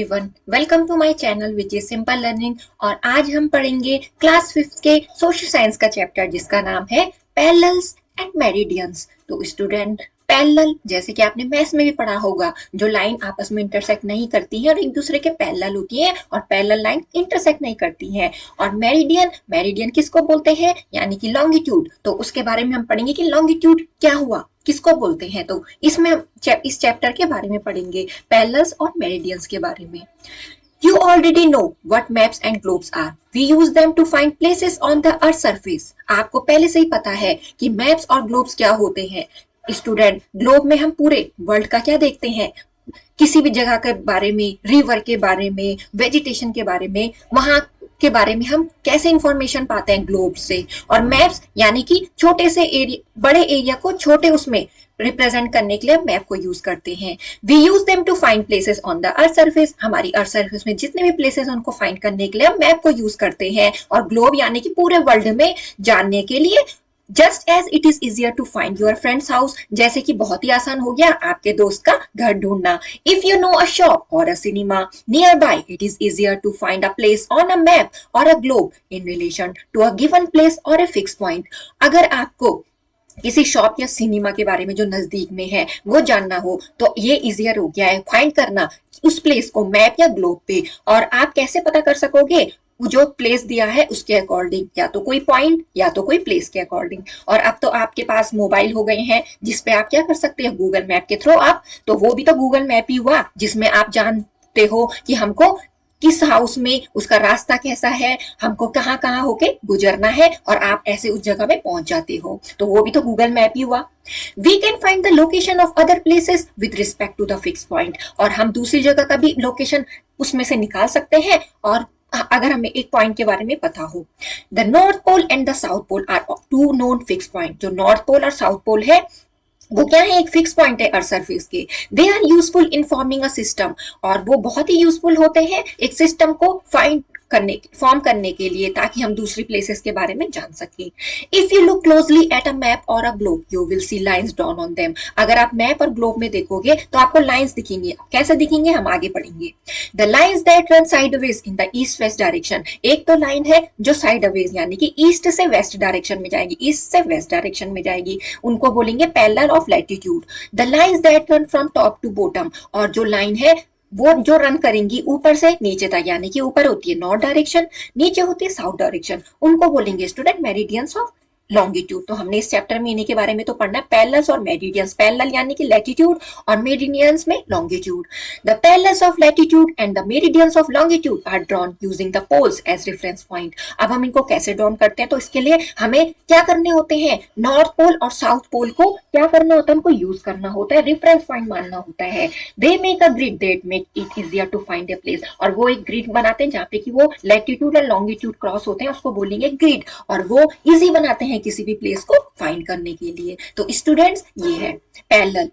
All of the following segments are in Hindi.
Everyone, welcome to my channel which is simple learning. और आज हम पढ़ेंगे क्लास 5th के सोशल साइंस का चैप्टर जिसका नाम है पैरेलल्स एंड मेरिडियंस। तो स्टूडेंट, पैरेलल जैसे कि आपने मैथ्स में भी पढ़ा होगा, जो लाइन आपस में इंटरसेक्ट नहीं करती हैं और एक दूसरे के पैरेलल होती हैं, और पैरेलल लाइन इंटरसेक्ट नहीं करती हैं। और मेरिडियन, मेरिडियन किसको बोलते हैं, यानी कि लॉन्गिट्यूड। तो उसके बारे में हम पढ़ेंगे कि लॉन्गिट्यूड क्या हुआ, किसको बोलते हैं। तो इसमें हम इस चैप्टर के बारे में पढ़ेंगे, पैरेलल्स और मेरिडियंस के बारे में। You already know what maps and globes are. We use them to find places on the earth surface. आपको पहले से ही पता है कि मैप्स और ग्लोब्स क्या होते हैं। स्टूडेंट, ग्लोब में हम पूरे वर्ल्ड का क्या देखते हैं, किसी भी जगह के बारे में, रिवर के बारे में, वेजिटेशन के बारे में, वहां के बारे में हम कैसे इंफॉर्मेशन पाते हैं ग्लोब से। और मैप्स यानी कि छोटे से एरिया, बड़े एरिया को छोटे उसमें रिप्रेजेंट करने के लिए मैप को यूज करते हैं। We use them to find places on the earth surface. हमारी अर्थ सरफेस में जितने भी प्लेसेस उनको फाइंड करने के लिए हम मैप को यूज करते हैं। और ग्लोब यानी कि पूरे वर्ल्ड में जानने के लिए, just as it is easier to find your friends house, जैसे कि बहुत ही आसान हो गया आपके दोस्त का घर ढूंढना। If you know a shop और a cinema nearby, it is easier to find a place on a map और a globe in relation to a given place और अ फिक्स पॉइंट। अगर आपको किसी शॉप या सिनेमा के बारे में जो नजदीक में है वो जानना हो, तो ये इजियर हो गया है फाइंड करना उस प्लेस को मैप या ग्लोब पे। और आप कैसे पता कर सकोगे, जो प्लेस दिया है उसके अकॉर्डिंग, या तो कोई पॉइंट या तो कोई प्लेस के अकॉर्डिंग। और अब तो आपके पास मोबाइल हो गए हैं जिसपे आप क्या कर सकते हैं, गूगल मैप के थ्रू आप, तो वो भी तो गूगल मैप ही हुआ जिसमें आप जानते हो कि हमको किस हाउस में, उसका रास्ता कैसा है, हमको कहाँ कहाँ होके गुजरना है, और आप ऐसे उस जगह में पहुंच जाते हो, तो वो भी तो गूगल मैप ही हुआ। We can find the location of other places with respect to the fix point. और हम दूसरी जगह का भी लोकेशन उसमें से निकाल सकते हैं, और अगर हमें एक पॉइंट के बारे में पता हो। The north pole and the south pole are two known fix point. जो नॉर्थ पोल और साउथ पोल है वो क्या है, एक फिक्स पॉइंट है अर्थ सरफेस के। They are useful in forming a system. और वो बहुत ही यूजफुल होते हैं एक सिस्टम को फॉर्म करने के लिए, ताकि हम दूसरी प्लेसेस के बारे में जान सकें। If you look closely at a map और a globe, you will see lines drawn on them. अगर आप मैप और ग्लोब में देखोगे तो आपको लाइंस दिखेंगे। कैसे दिखेंगे, हम आगे पढ़ेंगे। The lines that run sideways in the east west direction. एक तो लाइन है जो साइडवेज यानी कि ईस्ट से वेस्ट डायरेक्शन में जाएगी, ईस्ट से वेस्ट डायरेक्शन में जाएगी, उनको बोलेंगे parallel of latitude. The lines that run from top to bottom. और जो लाइन है वो जो रन करेंगी ऊपर से नीचे तक, यानी कि ऊपर होती है नॉर्थ डायरेक्शन, नीचे होती है साउथ डायरेक्शन, उनको बोलेंगे स्टूडेंट मेरिडियंस ऑफ लॉन्गिट्यूड। तो हमने इस चैप्टर में इन्हीं के बारे में तो पढ़ना है, पैरेलल्स और मेरिडियंस। पैरेलल यानी कि लैटिट्यूड और मेरिडियंस में longitude. The parallels of latitude and the meridians of longitude are drawn using the poles as reference point. अब हम इनको कैसे ड्रॉन करते हैं, तो इसके लिए हमें क्या करने होते हैं, नॉर्थ पोल और साउथ पोल को क्या करना होता है, हमको यूज करना होता है, रेफरेंस पॉइंट मानना होता है। They make a grid that make it easier to find a place. और वो एक ग्रिड बनाते हैं जहाँ पे कि वो लैटिट्यूड और लॉन्गिट्यूड क्रॉस होते हैं, उसको बोलेंगे ग्रिड। और वो इजी बनाते हैं किसी भी प्लेस को फाइंड करने के लिए। तो स्टूडेंट्स, ये है पैरेलल,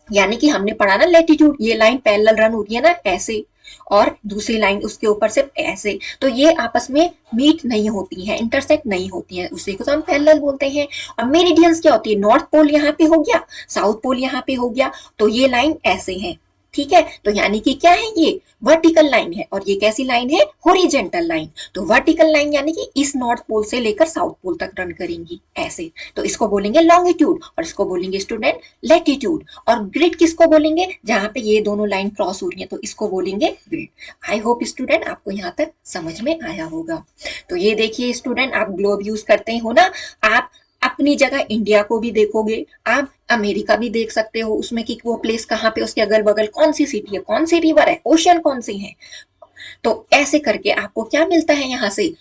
यानी कि हमने पढ़ा ना लैटिट्यूड, ये लाइन पैरेलल रन हो रही है ना ऐसे, और दूसरी लाइन उसके ऊपर से ऐसे, तो ये आपस में मीट नहीं होती हैं, इंटरसेक्ट नहीं होती हैं, उसी को तो हम पैरेलल बोलते हैं। और मेरिडियंस क्या होती है, नॉर्थ पोल यहाँ पे हो गया, साउथ पोल यहाँ पे हो गया, तो ये लाइन ऐसे है, ठीक है। तो यानी कि क्या है, ये वर्टिकल लाइन है, और ये कैसी लाइन है, हॉरिजॉन्टल लाइन। तो वर्टिकल लाइन यानी कि इस नॉर्थ पोल से लेकर साउथ पोल तक रन करेंगी ऐसे, तो इसको बोलेंगे लॉन्गिट्यूड, और इसको बोलेंगे स्टूडेंट लैटिट्यूड। और ग्रिड किसको बोलेंगे, जहां पे ये दोनों लाइन क्रॉस हो रही है, तो इसको बोलेंगे ग्रिड। आई होप स्टूडेंट आपको यहाँ तक समझ में आया होगा। तो ये देखिए स्टूडेंट, आप ग्लोब यूज करते हो ना, आप अपनी जगह इंडिया को भी देखोगे, आप अमेरिका भी देख सकते हो, उसमें कि वो प्लेस कहाँ पे, उसके अगल बगल कौन सी सिटी है, कौन सी रिवर है, ओशियन कौन सी है। तो ऐसे करके आपको क्या मिलता है यहाँ से,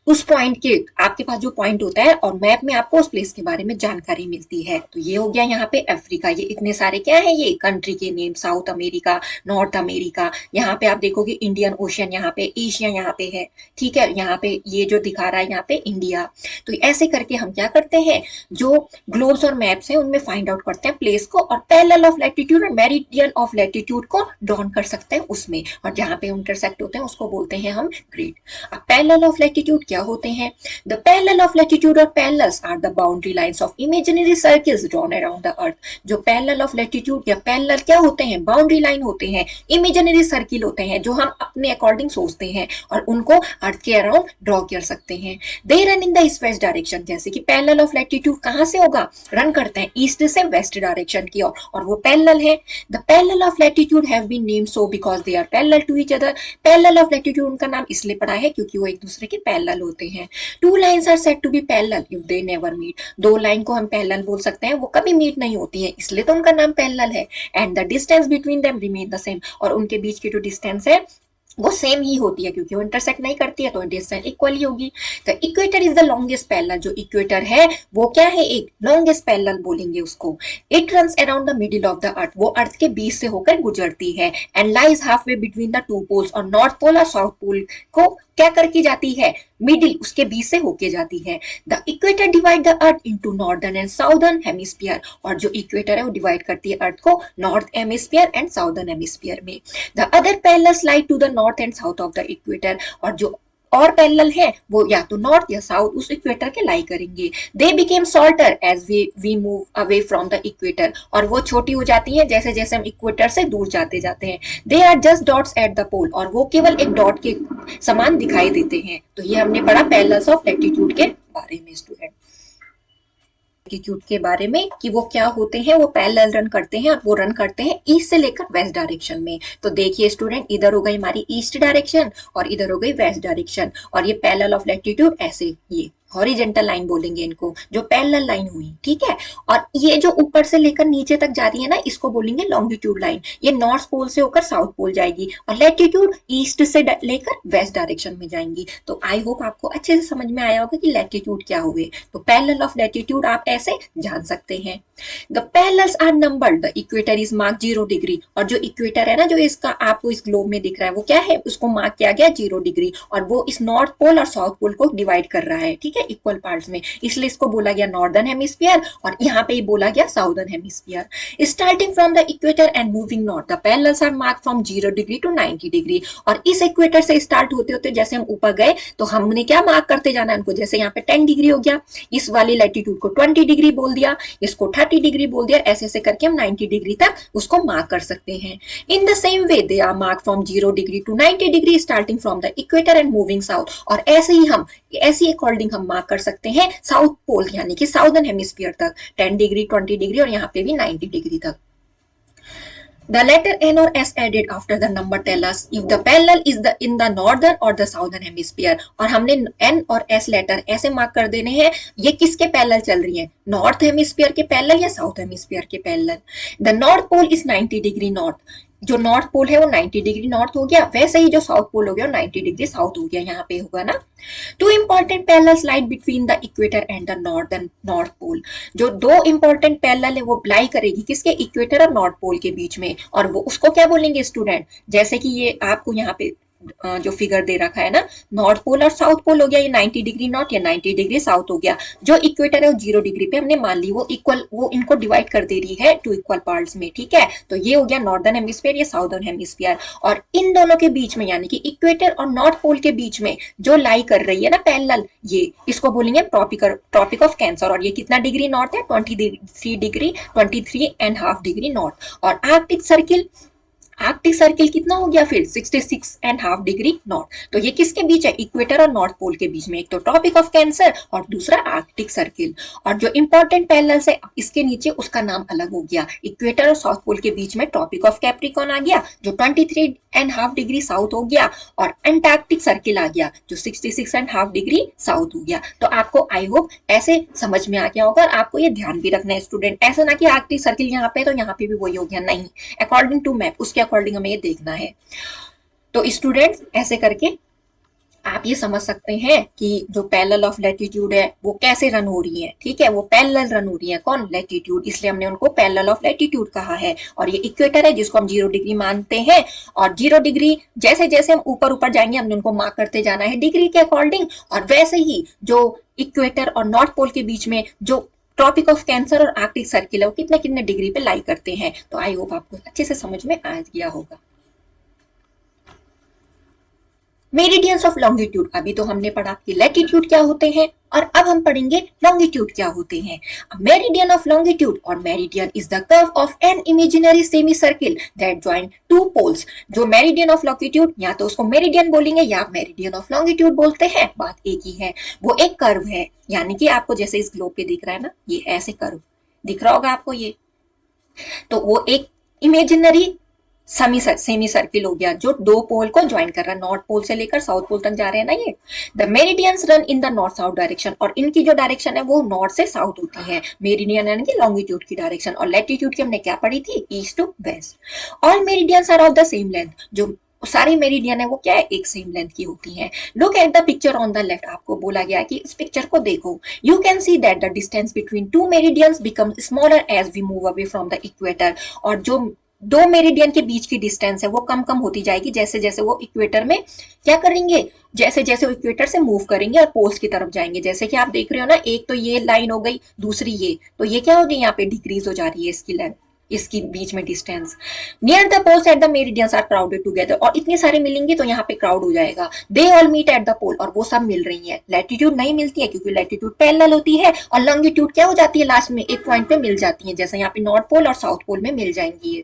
उस पॉइंट के, आपके पास जो पॉइंट होता है और मैप में आपको उस प्लेस के बारे में जानकारी मिलती है। तो ये हो गया यहाँ पे अफ्रीका, ये इतने सारे क्या है, ये कंट्री के name, south America, north America, यहाँ पे आप देखोगे इंडियन ओशियन, यहाँ पे एशिया यहाँ पे है, ठीक है। यहाँ पे ये जो दिखा रहा है यहाँ पे इंडिया। तो ऐसे करके हम क्या करते हैं, जो ग्लोब्स और मैप्स हैं उनमें फाइंड आउट करते हैं प्लेस को, और पैरेलल ऑफ लैटिट्यूड और मेरिडियन ऑफ लैटिट्यूड को ड्रॉन कर सकते हैं उसमें, और जहाँ पे इंटरसेक्ट होते हैं उसको बोलते हैं हम ग्रिड। अब पैरेलल ऑफ लैटिट्यूड क्या होते हैं? द पैरेलल ऑफ लैटिट्यूड और parallels are the boundary lines of imaginary circles drawn around the earth. जो पैरेलल ऑफ लैटिट्यूड या पैरेलल क्या होते हैं? बाउंड्री लाइन होते हैं, इमेजिनरी सर्किल होते हैं जो हम अपने अकॉर्डिंग सोचते हैं और उनको अर्थ के अराउंड ड्रॉ कर सकते हैं। They run in the east west direction, जैसे कि पैरेलल ऑफ लैटिट्यूड कहां से होगा? रन करते हैं ईस्ट से वेस्ट डायरेक्शन की ओर, और वो पैरेलल है। The parallel of latitude have been named so because they are parallel to each other. Parallel of latitude उनका नाम इसलिए पड़ा है क्योंकि वो एक दूसरे के पैरेलल होते हैं। Two lines are said to be parallel if they never meet. दो लाइन को हम पैरेलल बोल सकते हैं, वो कभी मीट नहीं होती है, इसलिए तो उनका नाम पैरेलल है। And the distance between them remain the same, और उनके बीच की जो डिस्टेंस है वो सेम ही होती है क्योंकि वो इंटरसेक्ट नहीं करती है, तो डिस्टेंस इक्वल ही होगी। The equator is the longest parallel. जो इक्वेटर है वो क्या है? एक लॉन्गेस्ट पैरेलल बोलेंगे उसको। It runs around the middle of the earth. वो अर्थ के बीच से होकर गुजरती है। And lies half way between the two poles. और नॉर्थ पोल और साउथ पोल को क्या करके जाती है? मिडिल, उसके बीच से होके जाती है। The equator divide the earth into northern and southern hemisphere. और जो इक्वेटर है वो डिवाइड करती है अर्थ को north hemisphere and southern hemisphere में। The other parallels lie to the north and south of the equator. और जो और पैरेलल है वो या तो नॉर्थ या साउथ उस इक्वेटर के लाई करेंगे। They became shorter as we move away from the equator. और वो छोटी हो जाती है जैसे जैसे हम इक्वेटर से दूर जाते जाते हैं। They are just dots at the pole. और वो केवल एक डॉट के समान दिखाई देते हैं। तो ये हमने पढ़ा पैरेलल्स ऑफ लैटिट्यूड के बारे में स्टूडेंट। लैटिट्यूड के बारे में कि वो क्या होते हैं, वो पैरेलल रन करते हैं और वो रन करते हैं ईस्ट से लेकर वेस्ट डायरेक्शन में। तो देखिए स्टूडेंट, इधर हो गई हमारी ईस्ट डायरेक्शन और इधर हो गई वेस्ट डायरेक्शन, और ये पैरेलल ऑफ लैटिट्यूड ऐसे ये हॉरिजेंटल लाइन बोलेंगे इनको, जो पैरेलल लाइन हुई, ठीक है। और ये जो ऊपर से लेकर नीचे तक जा रही है ना, इसको बोलेंगे लॉन्गिट्यूड लाइन। ये नॉर्थ पोल से होकर साउथ पोल जाएगी और लैटिट्यूड ईस्ट से लेकर वेस्ट डायरेक्शन में जाएंगी। तो आई होप आपको अच्छे से समझ में आया होगा कि लैटिट्यूड क्या हुए। तो पैरेलल ऑफ लैटिट्यूड आप ऐसे जान सकते हैं। The parallels are numbered. The equator is mark 0 degree. और जो इक्वेटर है ना, जो इसका आपको इस ग्लोब में दिख रहा है, वो क्या है? उसको मार्क किया गया 0 डिग्री, और वो इस नॉर्थ पोल और साउथ पोल को डिवाइड कर रहा है, ठीक है, इक्वल पार्ट्स में। इसलिए इसको बोला गया नॉर्दर्न हेमिस्फीयर और यहाँ पे बोला गया southern hemisphere. Starting from the equator and moving north, the parallels are mark from 0 degree to 90 degree. और इस इक्वेटर से स्टार्ट होते होते जैसे हम ऊपर गए तो हमने क्या मार्क करते जाना है उनको। जैसे यहाँ पे 10 डिग्री हो गया, इस वाली लैटिट्यूड को 20 डिग्री बोल दिया, इसको 30 डिग्री बोल दिया, ऐसे ऐसे करके हम 90 डिग्री तक उसको मार्क कर सकते हैं। In the same way they are mark from 0 degree to 90 degree starting from the equator and moving south. और ऐसे ही हम ऐसी अकॉर्डिंग हम मार्क कर सकते हैं साउथ पोल यानी कि साउदर्न हेमिस्फीयर तक 10 डिग्री 20 डिग्री और यहाँ पे भी 90 डिग्री तक। The letter N or S added after the number tell us if the parallel is in the northern or the southern hemisphere। और हमने N और S लेटर ऐसे मार्क कर देने हैं ये किसके पैरेलल चल रही है, नॉर्थ हेमिस्फीयर के पैरेलल या साउथ हेमिस्फीयर के parallel. The north pole is 90 degree north. जो नॉर्थ पोल है वो 90 डिग्री नॉर्थ हो गया, वैसे ही जो साउथ पोल हो गया वो 90 डिग्री साउथ हो गया, यहाँ पे होगा ना। Two important parallels lie between the equator and the north pole. जो दो इंपॉर्टेंट पैरेलल है वो लाई करेगी किसके, इक्वेटर और नॉर्थ पोल के बीच में। और वो उसको क्या बोलेंगे स्टूडेंट, जैसे कि ये आपको यहाँ पे जो फिगर दे रखा है ना, नॉर्थ पोल और साउथ पोल हो गया, ये 90 डिग्री नॉर्थ या 90 डिग्री साउथ हो गया। जो इक्वेटर है वो 0 डिग्री पे हमने मान ली, वो इक्वल, वो इनको डिवाइड कर दे रही है टू इक्वल पार्ट्स में, ठीक है। तो ये हो गया नॉर्दर्न हेमिस्फीयर, ये साउदर्न हेमिस्फीयर। और इन दोनों के बीच में यानी कि इक्वेटर और नॉर्थ पोल के बीच में जो लाई कर रही है ना पैरेलल, ये इसको बोलेंगे ट्रॉपिक ऑफ कैंसर। और ये कितना डिग्री नॉर्थ है, 23 डिग्री 23.5 डिग्री नॉर्थ। और आर्कटिक सर्किल कितना हो गया फिर 66.5 डिग्री नॉर्थ। तो ये किसके बीच है, इक्वेटर और नॉर्थ पोल के बीच में, एक तो ट्रॉपिक ऑफ कैंसर और दूसरा आर्कटिक सर्किल। और जो इंपॉर्टेंट पैरेलल्स है इसके नीचे उसका नाम अलग हो गया, इक्वेटर और साउथ पोल के बीच में ट्रॉपिक ऑफ कैप्रिकॉन आ गया जो 23.5 डिग्री साउथ हो गया, और अंटार्कटिक सर्किल आ गया जो 66.5 डिग्री साउथ हो गया। तो आपको आई होप ऐसे समझ में आ गया होगा। आपको ये ध्यान भी रखना है स्टूडेंट, ऐसा ना कि आर्कटिक सर्किल यहाँ पे तो यहाँ पे भी वही हो गया, नहीं, अकॉर्डिंग टू मैप उसके अकॉर्डिंग हमें ये देखना है। तो स्टूडेंट्स ऐसे करके आप ये समझ सकते हैं कि जो पैरेलल ऑफ लैटिट्यूड है वो कैसे रन हो रही है, ठीक है। वो पैरेलल रन हो रही है, कौन, लैटिट्यूड, इसलिए हमने उनको पैरेलल ऑफ लैटिट्यूड कहा है। और ये इक्वेटर है जिसको हम 0 डिग्री मानते हैं, और 0 डिग्री जैसे जैसे हम ऊपर ऊपर जाएंगे हमने उनको मार्क करते जाना है डिग्री के अकॉर्डिंग। और वैसे ही जो इक्वेटर और नॉर्थ पोल के बीच में जो ट्रॉपिक ऑफ कैंसर और आर्कटिक सर्किल है वो कितने कितने डिग्री पे लाई करते हैं। तो आई होप आपको अच्छे से समझ में आ गया होगा। मेरिडियंस ऑफ लॉन्गिट्यूड, अभी तो हमने पढ़ा कि लैटिट्यूड क्या होते हैं और अब हम पढ़ेंगे लॉन्गिट्यूड क्या होते हैं। मेरिडियन ऑफ लॉन्गिट्यूड और meridian is the curve of an imaginary semi circle that join two poles. जो मेरिडियन ऑफ लॉन्गिट्यूड, या तो उसको मेरिडियन बोलेंगे या मेरिडियन ऑफ लॉन्गिट्यूड बोलते हैं, बात एक ही है। वो एक कर्व है, यानी कि आपको जैसे इस ग्लोब पे दिख रहा है ना, ये ऐसे कर्व दिख रहा होगा आपको ये, तो वो एक इमेजिनरी सेमी सर्किल हो गया जो दो पोल को ज्वाइन कर रहा है, नॉर्थ पोल से लेकर साउथ पोल तक जा रहे हैं ना ये। The meridians run in the north south direction, और इनकी जो डायरेक्शन है वो नॉर्थ से साउथ होती है। मेरिडियन यानी कि लॉन्गिट्यूड की डायरेक्शन, और लैटिट्यूड की हमने क्या पढ़ी थी, east to west. All meridians are of the same length, जो सारी मेरिडियन है वो क्या है, एक सेम लेंथ की होती है। Look at the picture on the left, आपको बोला गया कि इस पिक्चर को देखो। You can see that the distance between two meridians become smaller as we move away from the equator, और जो दो मेरिडियन के बीच की डिस्टेंस है वो कम कम होती जाएगी जैसे जैसे वो इक्वेटर में क्या करेंगे, जैसे जैसे वो इक्वेटर से मूव करेंगे और पोल्स की तरफ जाएंगे। जैसे कि आप देख रहे हो ना, एक तो ये लाइन हो गई, दूसरी ये, तो ये क्या हो गई, यहाँ पे डिक्रीज हो जा रही है इसकी लेंथ, इसकी बीच में distance. Near the poles at the meridians are crowded together, और इतने सारे मिलेंगे तो यहाँ पे क्राउड हो जाएगा। They all meet at the pole, और वो सब मिल रही है। लैटिट्यूड नहीं मिलती है क्योंकि लैटिट्यूड पैरेलल होती है, और लॉन्गिट्यूड क्या हो जाती है, लास्ट में एक पॉइंट पे मिल जाती है, जैसे यहाँ पे नॉर्थ पोल और साउथ पोल में मिल जाएंगी ये।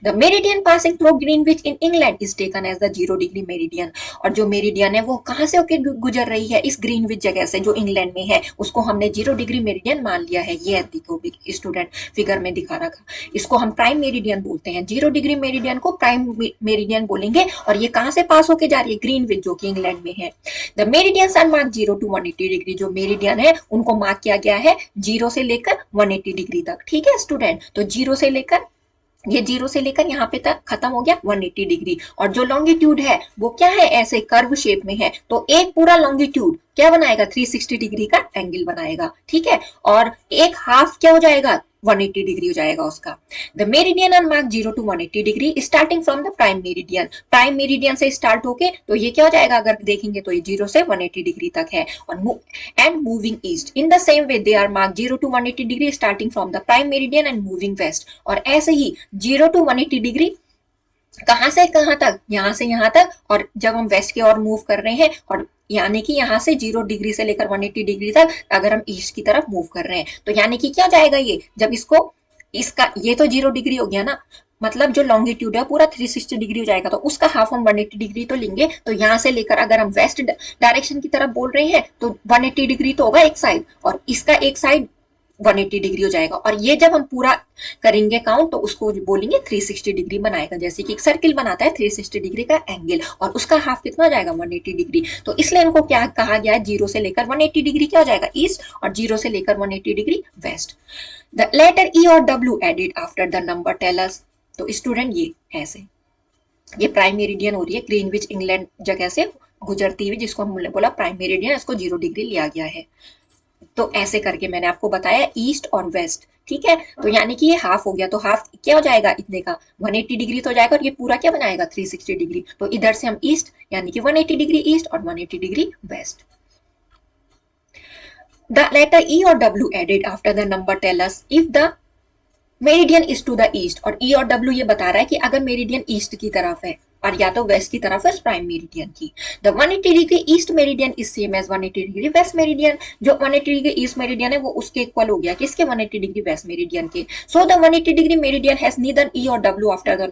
The meridian passing through Greenwich in England is taken as the 0 degree meridian, और जो मेरिडियन है वो कहाँ से होकर गुजर रही है, इस ग्रीनविच जगह से जो इंग्लैंड में है, उसको हमने 0 डिग्री मेरिडियन मान लिया है। ये देखो स्टूडेंट फिगर में दिखा रखा, इसको हम प्राइम मेरिडियन बोलते हैं। 0 डिग्री मेरिडियन को प्राइम मेरिडियन बोलेंगे, और ये कहां से पास होके जा रही है, ग्रीनविच जो कि इंग्लैंड में है। The meridians are mark 0 to 180 degree, जो मेरिडियन है उनको मार्क किया गया है 0 से लेकर 180 डिग्री तक। ठीक है स्टूडेंट, तो 0 से लेकर ये 0 से लेकर यहाँ पे तक खत्म हो गया 180 डिग्री। और जो लॉन्गिट्यूड है वो क्या है, ऐसे कर्व शेप में है, तो एक पूरा लॉन्गिट्यूड क्या बनाएगा, 360 डिग्री का एंगल बनाएगा। ठीक है, और एक हाफ क्या हो जाएगा, 180 डिग्री हो जाएगा उसका। The meridian are mark 0 to 180 degree starting from the prime meridian, prime meridian से स्टार्ट होके तो ये क्या हो जाएगा, अगर देखेंगे तो ये 0 से 180 डिग्री तक है। और and moving east in the same way they are mark 0 to 180 degree starting from the prime meridian and moving west, और ऐसे ही 0 to 180 डिग्री कहां से कहां तक, यहां से यहां तक, और जब हम वेस्ट की ओर मूव कर रहे हैं, और यानी कि यहाँ से 0 डिग्री से लेकर 180 डिग्री तक अगर हम ईस्ट की तरफ मूव कर रहे हैं, तो यानी कि क्या जाएगा ये, जब इसको इसका ये तो 0 डिग्री हो गया ना, मतलब जो लॉन्गिट्यूड है पूरा 360 डिग्री हो जाएगा, तो उसका हाफ हम 180 डिग्री तो लेंगे। तो यहाँ से लेकर अगर हम वेस्ट डायरेक्शन की तरफ बोल रहे हैं तो 180 डिग्री तो होगा एक साइड, और इसका एक साइड 180 डिग्री हो जाएगा। और ये जब हम पूरा करेंगे काउंट तो उसको बोलेंगे 360 डिग्री बनाएगा, जैसे कि एक सर्किल बनाता है 360 डिग्री का एंगल, और उसका हाफ कितना हो जाएगा, 180 डिग्री। तो इसलिए इनको क्या कहा गया है, 0 से लेकर 180 डिग्री क्या हो जाएगा, ईस्ट, और 0 से लेकर 180 degree west. The letter E और W added after the number tell us, तो स्टूडेंट ये ऐसे, ये प्राइम मेरिडियन हो रही है ग्रीनविच इंग्लैंड जगह से गुजरती हुई, जिसको हमने बोला प्राइम मेरिडियन, इसको 0 डिग्री लिया गया है। तो ऐसे करके मैंने आपको बताया ईस्ट और वेस्ट। ठीक है, तो यानी कि ये हाफ हो गया, तो हाफ क्या हो जाएगा, इतने का 180 डिग्री तो हो जाएगा, और ये पूरा क्या बनाएगा 360 डिग्री। तो इधर से हम ईस्ट यानी कि 180 डिग्री ईस्ट और 180 degree west. The letter E और W added after the number tell us if the meridian is to the east, और ई और डब्ल्यू ये बता रहा है कि अगर मेरिडियन ईस्ट की तरफ है और या तो वेस्ट की तरफ है प्राइम मेरिडियन की। The 180 degree east meridian is same as 180 degree west meridian, जो 180 डिग्री ईस्ट मेरिडियन है वो उसके इक्वल हो गया किसके, 180 डिग्री वेस्ट मेरिडियन के। So the 180 degree meridian has neither E और डब्ल्यू आफ्टर द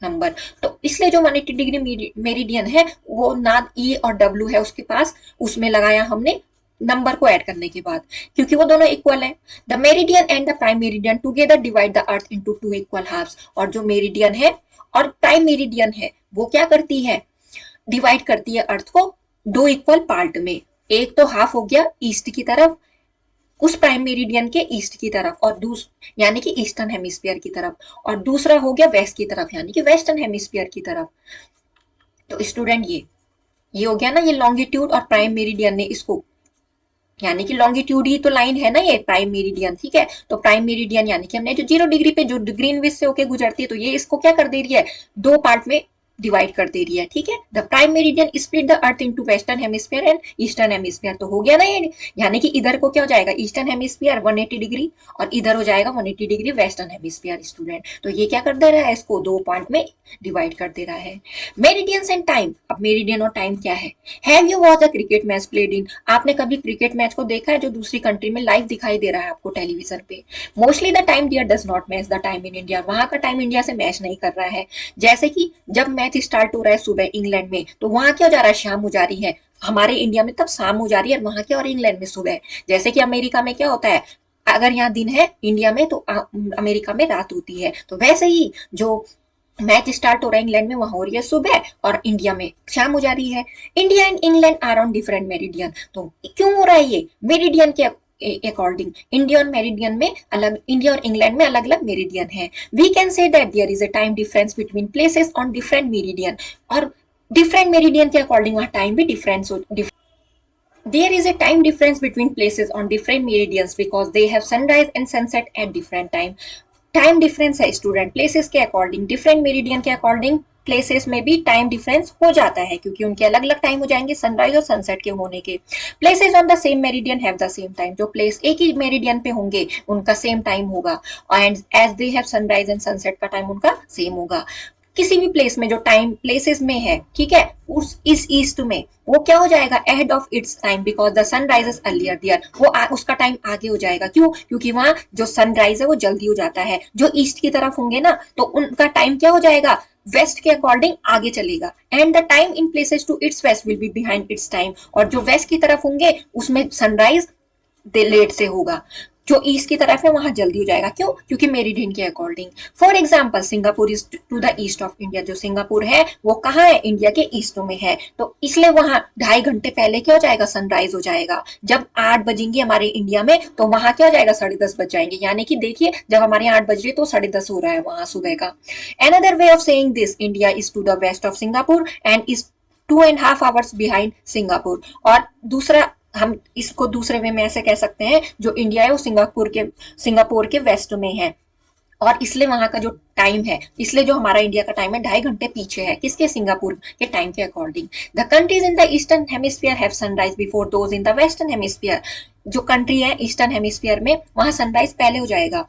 नंबर, तो इसलिए जो 180 डिग्री मेरिडियन है वो ना ई और डब्ल्यू है उसके पास, उसमें लगाया हमने नंबर को ऐड करने के बाद, क्योंकि वो दोनों इक्वल है। The meridian and the prime meridian together divide the earth into 2 equal halves, और जो मेरिडियन है और प्राइम मेरिडियन है वो क्या करती है, डिवाइड करती है अर्थ को 2 इक्वल पार्ट में। एक तो हाफ हो गया ईस्ट की तरफ, उस प्राइम मेरिडियन के ईस्ट की तरफ, और यानी कि ईस्टर्न हेमिस्फीयर की तरफ, और दूसरा हो गया वेस्ट की तरफ यानी कि वेस्टर्न हेमिस्फीयर की तरफ। तो स्टूडेंट ये हो गया ना, ये लॉन्गिट्यूड और प्राइम मेरिडियन ने इसको, यानी कि लॉन्गिट्यूड ही तो लाइन है ना ये प्राइम मेरिडियन। ठीक है, तो प्राइम मेरिडियन यानी कि हमने जो 0 डिग्री पे जो ग्रीनविच से होके गुजरती है, तो ये इसको क्या कर दे रही है, 2 पार्ट में डिवाइड कर दे रही है, ठीक है। The prime meridian split the earth into western hemisphere and eastern hemisphere, तो हो गया ना ये, यानी कि इधर को क्या हो जाएगा ईस्टर्न हेमिस्फीयर 180 डिग्री और इधर हो जाएगा 180 डिग्री वेस्टर्न हेमिस्फीयर स्टूडेंट। तो ये क्या कर दे रहा है, इसको दो पॉइंट में डिवाइड कर दे रहा है। मेरिडियंस एंड टाइम, अब मेरिडियन और टाइम क्या है। Have you watch a cricket match played in, आपने कभी क्रिकेट मैच को देखा है जो दूसरी कंट्री में लाइव दिखाई दे रहा है आपको टेलीविजन पे। Mostly the time there does not match the time in India, वहां का टाइम इंडिया से मैच नहीं कर रहा है। जैसे कि जब मैच स्टार्ट हो रहा है सुबह इंग्लैंड में, तो वहां क्या हो जा रहा है, शाम हो जा रही है। हमारे इंडिया में तब शाम हो जा रही है और वहां क्या, और इंग्लैंड में सुबह। जैसे कि अमेरिका में क्या होता है, अगर यहाँ दिन है इंडिया में तो अमेरिका में रात होती है। तो वैसे ही जो मैच स्टार्ट हो रहा है इंग्लैंड में, वहां हो रही है सुबह और इंडिया में शाम हो जा रही है। India and England are on different meridian, तो क्यों हो रहा है ये, मेरिडियन के अकॉर्डिंग। इंडिया और मेरिडियन में अलग, इंडिया और इंग्लैंड में अलग अलग मेरिडियन है। We can say that there is a time difference between places on different meridian, और डिफरेंट मेरिडियन के अकॉर्डिंग वहां टाइम भी डिफरेंस हो। There is a time difference between places on different meridians because they have sunrise and sunset at different time. Time difference है स्टूडेंट, प्लेसेस के अकॉर्डिंग, डिफरेंट मेरिडियन के अकॉर्डिंग प्लेसेस में भी टाइम डिफरेंस हो जाता है, क्योंकि उनके अलग अलग टाइम हो जाएंगे सनराइज और सनसेट के होने के। Places on the same meridian have the same time, जो प्लेस एक ही मेरिडियन पे होंगे उनका सेम टाइम होगा, and as they have sunrise and sunset का टाइम उनका सेम होगा। किसी भी प्लेस में जो टाइम प्लेसेस में है, ठीक है, उस इस ईस्ट में वो क्या हो जाएगा, ahead of its time because the sun rises earlier there, वो उसका टाइम आगे हो जाएगा। क्यों, क्योंकि वहां जो सनराइज है वो जल्दी हो जाता है। जो ईस्ट की तरफ होंगे ना तो उनका टाइम क्या हो जाएगा, वेस्ट के अकॉर्डिंग आगे चलेगा। And the time in places to its west will be behind its time, और जो वेस्ट की तरफ होंगे उसमें सनराइज लेट से होगा, जो ईस्ट की तरफ है वहां जल्दी हो जाएगा। क्यों, क्योंकि मेरिडियन के according. For example Singapore is to the east of India, जो सिंगापुर है वो कहाँ है, इंडिया के ईस्ट में है, तो इसलिए वहां 2.5 घंटे पहले क्या हो जाएगा, सनराइज हो जाएगा। जब 8 बजेंगे हमारे इंडिया में तो वहां क्या हो जाएगा, 10:30 बज जाएंगे, यानी कि देखिए जब हमारे यहाँ 8 बज रहे तो 10:30 हो रहा है वहां सुबह का। Another way of saying this, India is to the west of Singapore and is 2.5 hours behind Singapore. और दूसरा, हम इसको दूसरे वे में ऐसे कह सकते हैं, जो इंडिया है वो सिंगापुर के वेस्ट में है, और इसलिए वहां का जो टाइम है, इसलिए जो हमारा इंडिया का टाइम है 2.5 घंटे पीछे है, किसके, सिंगापुर के टाइम के according. The countries in the eastern hemisphere have sunrise before those in the western hemisphere, जो कंट्री है ईस्टर्न हेमिस्फीयर में वहां सनराइज पहले हो जाएगा,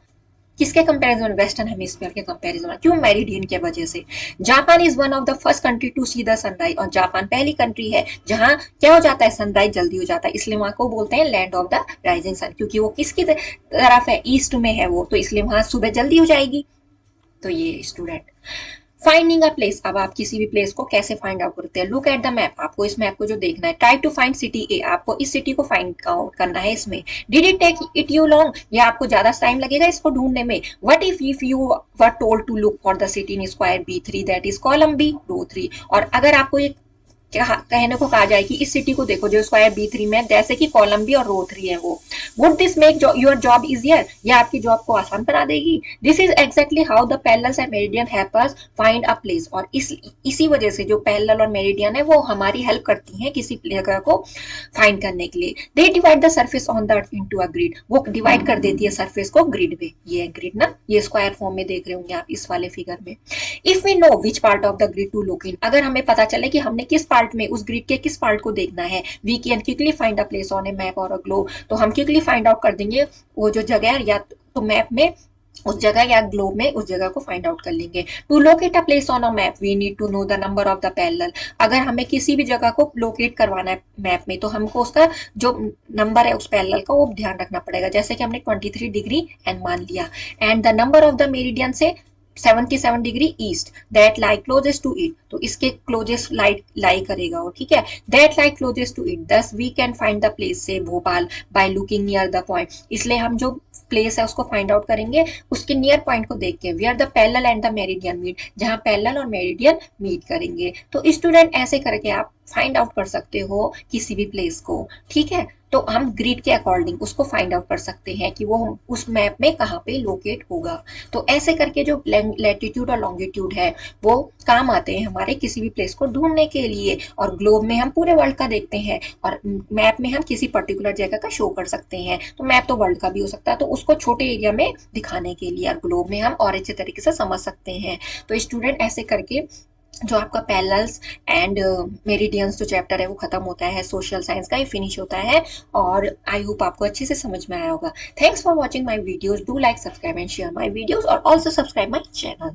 किसके कंपैरिजन, वेस्टर्न हेमिस्फीयर के कंपैरिजन। क्यों, मेरिडियन की वजह से। Japan is one of the first country to see the sunrise, और जापान पहली कंट्री है जहां क्या हो जाता है, सनराइज जल्दी हो जाता है, इसलिए वहां को बोलते हैं land of the rising sun, क्योंकि वो किसकी तरफ है, ईस्ट में है वो, तो इसलिए वहां सुबह जल्दी हो जाएगी। तो ये स्टूडेंट फाइंडिंग अ प्लेस, अब आप किसी भी प्लेस को कैसे फाइंड आउट करते हैं। लुक एट द मैप, आपको इस मैप को जो देखना है। Try to find city A, आपको इस सिटी को फाइंड आउट करना है इसमें। Did it take it you long, या आपको ज्यादा टाइम लगेगा इसको ढूंढने में। What if you were told to look for the city in square B3 that is column B row 3, और अगर आपको ये कहने को कहा जाए कि इस सिटी को देखो जो स्क्वायर B3 में, जैसे कि कॉलम बी और रो 3 है वो, would this make your job easier, या आपकी जॉब को आसान बना देगी। This is exactly how the parallels and meridian help us find a place, और इसी वजह से जो पैरेलल और मेरिडियन है वो हमारी हेल्प करती हैं किसी जगह को फाइंड करने के लिए। They divide the surface on the earth into a grid, वो डिवाइड कर देती है सर्फेस को ग्रिड में। ये है ग्रिड ना, ये स्क्वायर फॉर्म में देख रहे होंगे आप इस वाले फिगर में। If we know which part of the grid to look in, अगर हमें पता चले कि हमने किस पार्ट में, उस ग्रिड के किस पार्ट को देखना है, we can quickly find a place on a map और अ ग्लोब, तो हम क्विकली फाइंड आउट कर देंगे वो जो जगह है, या तो मैप में उस जगह या ग्लोब में उस जगह को फाइंड आउट कर लेंगे। To locate a place on a map we need to know the number of the parallel, अगर हमें किसी भी जगह को लोकेट करवाना है मैप में तो हमको उसका जो नंबर है उस पैरेलल का वो ध्यान रखना पड़ेगा। जैसे कि हमने 23 डिग्री एन मान लिया, and the number of the meridian से 77 degree east, that lie closest to it, तो इसके क्लोजेस्ट लाई करेगा वो, ठीक है। That lie closest to it, thus we can find the place से Bhopal by looking near the point, इसलिए हम जो प्लेस है उसको फाइंड आउट करेंगे उसके नियर पॉइंट को देख के। Where the parallel and the meridian meet, जहां पैरेलल और मेरिडियन मीट करेंगे। तो स्टूडेंट ऐसे करके आप फाइंड आउट कर सकते हो किसी भी प्लेस को, ठीक है। तो हम ग्रिड के अकॉर्डिंग उसको फाइंड आउट कर सकते हैं कि वो उस मैप में कहाँ पे लोकेट होगा। तो ऐसे करके जो लैटिट्यूड और लॉन्गिट्यूड है वो काम आते हैं हमारे किसी भी प्लेस को ढूंढने के लिए, और ग्लोब में हम पूरे वर्ल्ड का देखते हैं, और मैप में हम किसी पर्टिकुलर जगह का शो कर सकते हैं। तो मैप तो वर्ल्ड का भी हो सकता है, तो उसको छोटे एरिया में दिखाने के लिए, और ग्लोब में हम और अच्छे तरीके से समझ सकते हैं। तो स्टूडेंट ऐसे करके जो आपका पैरेलल्स एंड मेरिडियंस जो चैप्टर है वो खत्म होता है, सोशल साइंस का ही फिनिश होता है। और आई होप आपको अच्छे से समझ में आया होगा। Thanks for watching my videos, do like, subscribe and share my videos और ऑल्सो सब्सक्राइब माई चैनल।